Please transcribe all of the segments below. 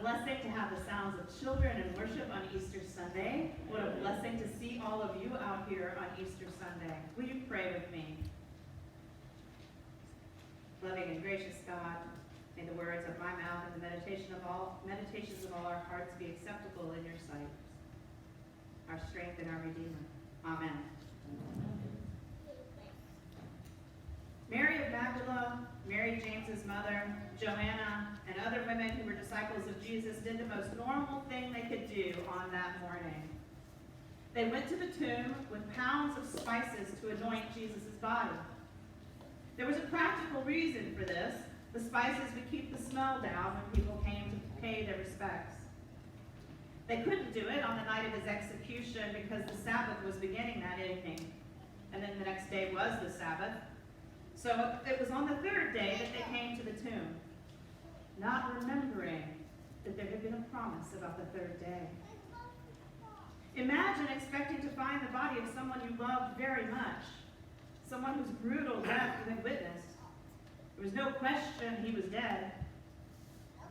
blessing to have the sounds of children in worship on Easter Sunday. What a blessing to see all of you out here on Easter Sunday. Will you pray with me? Loving and gracious God, may the words of my mouth and the meditations of all our hearts be acceptable in your sight, our strength and our Redeemer. Amen. Mary of Magdala, Mary James's mother, Joanna, and other women who were disciples of Jesus did the most normal thing they could do on that morning. They went to the tomb with pounds of spices to anoint Jesus' body. There was a practical reason for this. The spices would keep the smell down when people came to pay their respects. They couldn't do it on the night of his execution because the Sabbath was beginning that evening, and then the next day was the Sabbath. So it was on the third day that they came to the tomb, not remembering that there had been a promise about the third day. Imagine expecting to find the body of someone you loved very much, someone whose brutal death you had witnessed. There was no question he was dead.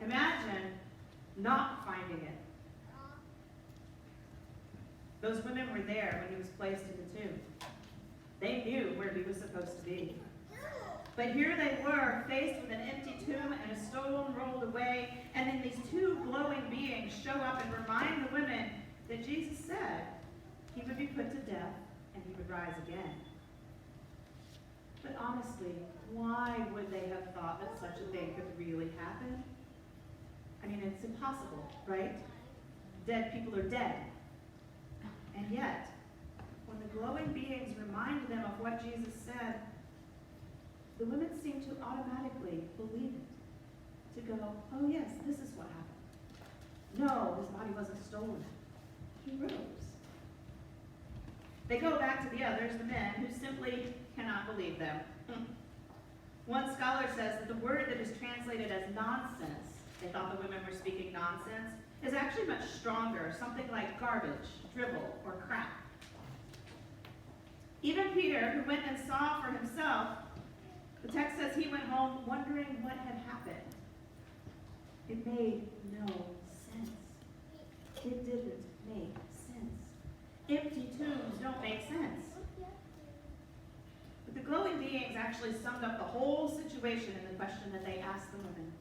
Imagine not finding it. Those women were there when he was placed in the tomb. They knew where he was supposed to be. But here they were, faced with an empty tomb and a stone rolled away, and then these two glowing beings show up and remind the women that Jesus said he would be put to death and he would rise again. But honestly, why would they have thought that such a thing could really happen? I mean, it's impossible, right? Dead people are dead. And yet, when the glowing beings reminded them of what Jesus said, the women seemed to automatically believe it, to go, oh yes, this is what happened. No, his body wasn't stolen. He rose. They go back to the others, the men, who simply cannot believe them. One scholar says that the word that is translated as nonsense, they thought the women were speaking nonsense, is actually much stronger, something like garbage, dribble, or crap. Even Peter, who went and saw for himself, the text says he went home wondering what had happened. It made no sense. It didn't make sense. Empty tombs don't make sense. But the glowing beings actually summed up the whole situation in the question that they asked the women.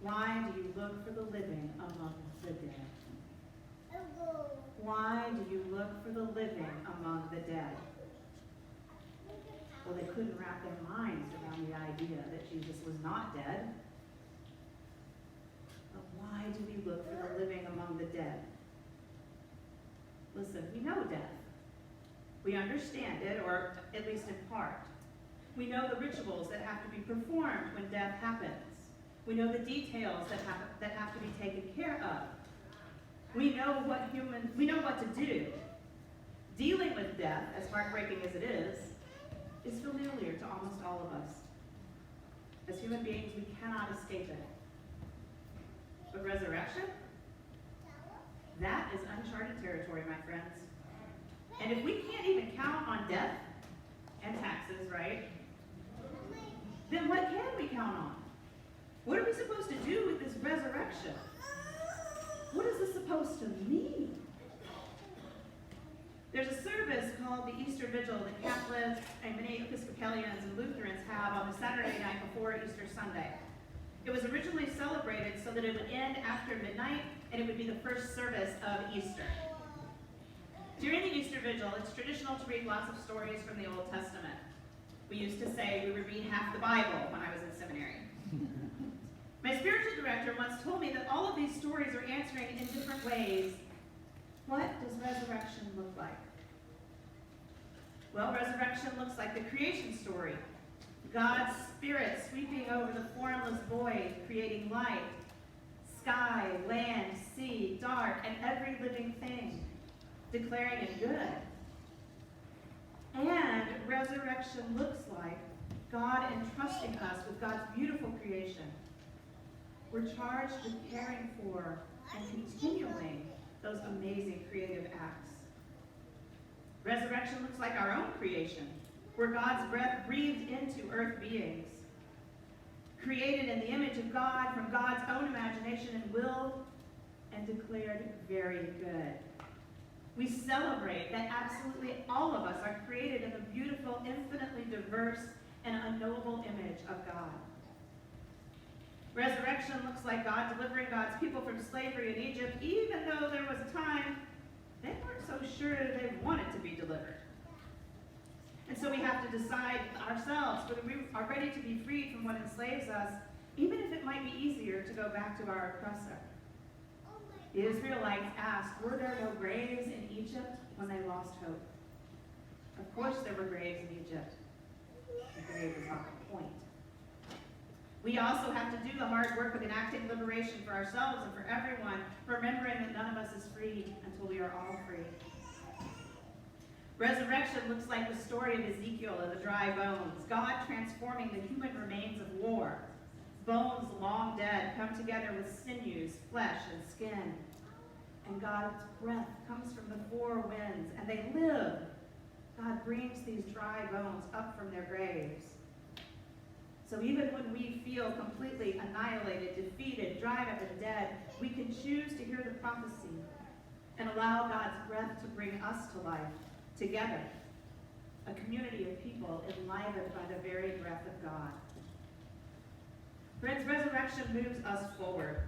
Why do you look for the living among the dead? Why do you look for the living among the dead? Well, they couldn't wrap their minds around the idea that Jesus was not dead. But why do we look for the living among the dead? Listen, we know death. We understand it, or at least in part. We know the rituals that have to be performed when death happens. We know the details that have to be taken care of. We know what to do. Dealing with death, as heartbreaking as it is familiar to almost all of us. As human beings, we cannot escape it. But resurrection? That is uncharted territory, my friends. And if we can't even count on death and taxes, right? Then what can we count on? What are we supposed to do with this resurrection? What is this supposed to mean? There's a service called the Easter Vigil that Catholics and many Episcopalians and Lutherans have on the Saturday night before Easter Sunday. It was originally celebrated so that it would end after midnight and it would be the first service of Easter. During the Easter Vigil, it's traditional to read lots of stories from the Old Testament. We used to say we would read half the Bible when I was in seminary. My spiritual director once told me that all of these stories are answering in different ways. What does resurrection look like? Well, resurrection looks like the creation story. God's Spirit sweeping over the formless void, creating light, sky, land, sea, dark, and every living thing, declaring it good. And resurrection looks like God entrusting us with God's beautiful creation. We're charged with caring for and continuing those amazing creative acts. Resurrection looks like our own creation, where God's breath breathed into earth beings. created in the image of God from God's own imagination and will, and declared very good. We celebrate that absolutely all of us are created in the beautiful, infinitely diverse, and unknowable image of God. Resurrection looks like God delivering God's people from slavery in Egypt, even though there was a time they weren't so sure they wanted to be delivered. And so we have to decide ourselves whether we are ready to be freed from what enslaves us, even if it might be easier to go back to our oppressor. The Israelites asked, were there no graves in Egypt when they lost hope? Of course there were graves in Egypt. The grave was not the point. We also have to do the hard work of enacting liberation for ourselves and for everyone, remembering that none of us is free until we are all free. Resurrection looks like the story of Ezekiel and the dry bones, God transforming the human remains of war. Bones long dead come together with sinews, flesh, and skin. And God's breath comes from the four winds, and they live. God brings these dry bones up from their graves. So even when we feel completely annihilated, defeated, dried up, and dead, we can choose to hear the prophecy and allow God's breath to bring us to life together, a community of people enlivened by the very breath of God. Friends, resurrection moves us forward.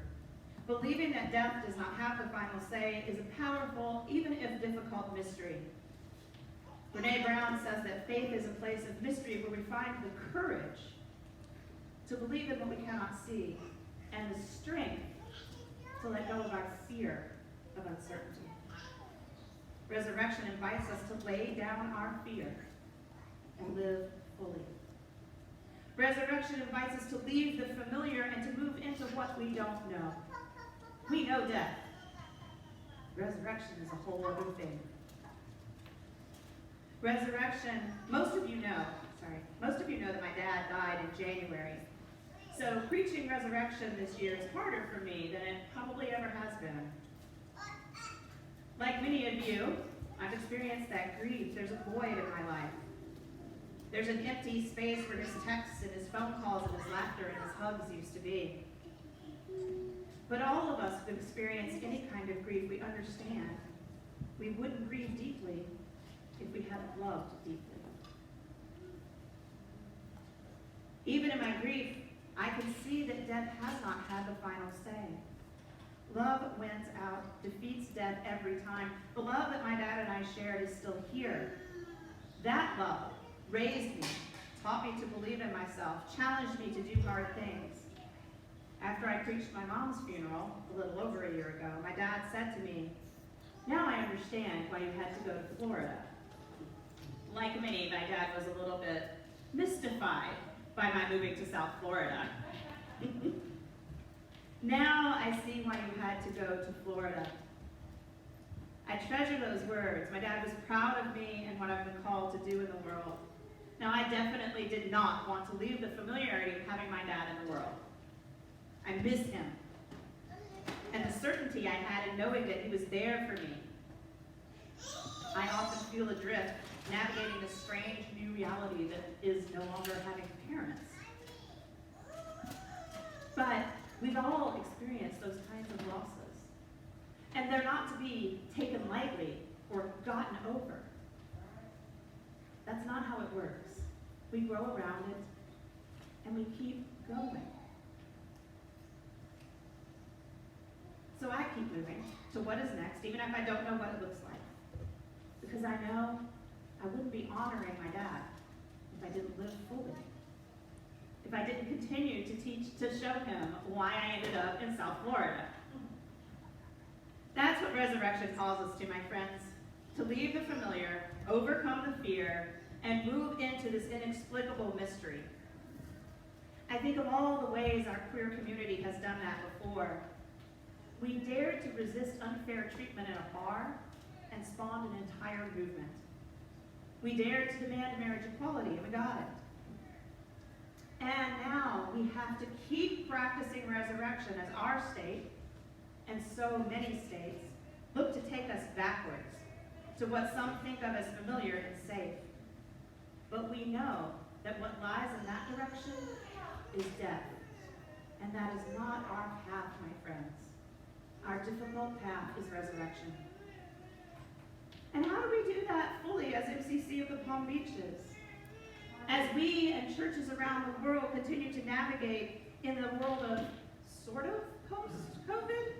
Believing that death does not have the final say is a powerful, even if difficult, mystery. Brene Brown says that faith is a place of mystery where we find the courage to believe in what we cannot see and the strength to let go of our fear of uncertainty. Resurrection invites us to lay down our fear and live fully. Resurrection invites us to leave the familiar and to move into what we don't know. We know death. Resurrection is a whole other thing. Resurrection, most of you know that my dad died in January. So preaching resurrection this year is harder for me than it probably ever has been. Like many of you, I've experienced that grief. There's a void in my life. There's an empty space where his texts and his phone calls and his laughter and his hugs used to be. But all of us who have experienced any kind of grief, we understand we wouldn't grieve deeply if we hadn't loved deeply. Even in my grief, I can see that death has not had the final say. Love wins out, defeats death every time. The love that my dad and I shared is still here. That love raised me, taught me to believe in myself, challenged me to do hard things. After I preached my mom's funeral a little over a year ago, my dad said to me, "Now I understand why you had to go to Florida." Like many, my dad was a little bit mystified by my moving to South Florida. Now I see why you had to go to Florida. I treasure those words. My dad was proud of me and what I've been called to do in the world. Now, I definitely did not want to leave the familiarity of having my dad in the world. I miss him. And the certainty I had in knowing that he was there for me. I often feel adrift, navigating the strange new reality that is no longer having parents. But we've all experienced those kinds of losses. And they're not to be taken lightly or gotten over. That's not how it works. We grow around it, and we keep going. So I keep moving to what is next, even if I don't know what it looks like. Because I know I wouldn't be honoring my dad if I didn't live fully. If I didn't continue to show him why I ended up in South Florida. That's what resurrection calls us to, my friends. To leave the familiar, overcome the fear, and move into this inexplicable mystery. I think of all the ways our queer community has done that before. We dared to resist unfair treatment in a bar and spawned an entire movement. We dared to demand marriage equality, and we got it. And now we have to keep practicing resurrection as our state, and so many states, look to take us backwards to what some think of as familiar and safe. But we know that what lies in that direction is death. And that is not our path, my friends. Our difficult path is resurrection. And how do we do that fully as MCC of the Palm Beaches? As we and churches around the world continue to navigate in the world of sort of post-COVID,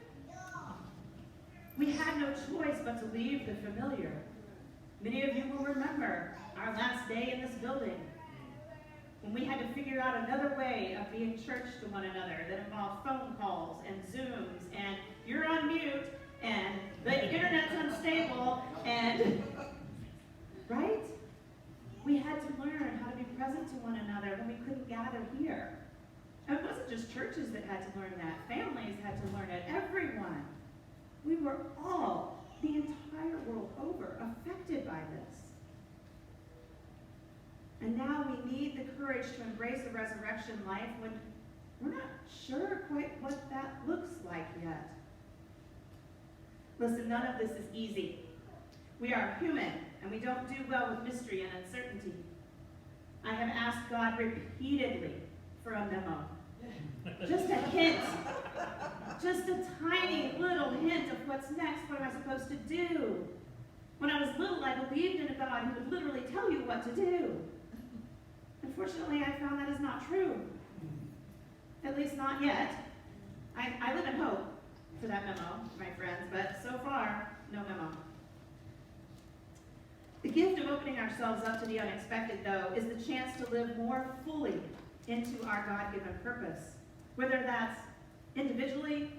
we had no choice but to leave the familiar. Many of you will remember our last day in this building, when we had to figure out another way of being church to one another that involved phone calls and Zooms, and you're on mute, and the internet's unstable, and, right? We had to learn how to be present to one another when we couldn't gather here. And it wasn't just churches that had to learn that. Families had to learn it. Everyone. We were all, the entire world over, affected by this. And now we need the courage to embrace a resurrection life when we're not sure quite what that looks like yet. Listen, none of this is easy. We are human, and we don't do well with mystery and uncertainty. I have asked God repeatedly for a memo. Just a hint. Just a tiny little hint of what's next, what am I supposed to do? When I was little, I believed in a God who would literally tell you what to do. Unfortunately, I found that is not true. At least not yet. I live in hope for that memo, my friends, but so far, no memo. The gift of opening ourselves up to the unexpected, though, is the chance to live more fully into our God-given purpose, whether that's individually,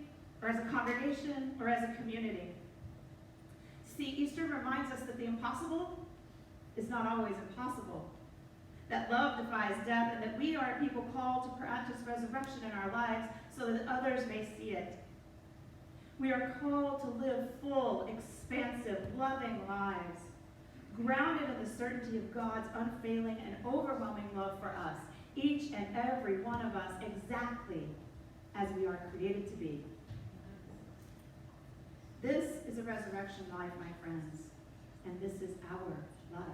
or as a congregation, or as a community. See, Easter reminds us that the impossible is not always impossible, that love defies death, and that we are a people called to practice resurrection in our lives so that others may see it. We are called to live full, expansive, loving lives, grounded in the certainty of God's unfailing and overwhelming love for us, each and every one of us, exactly as we are created to be. This is a resurrection life, my friends, and this is our life.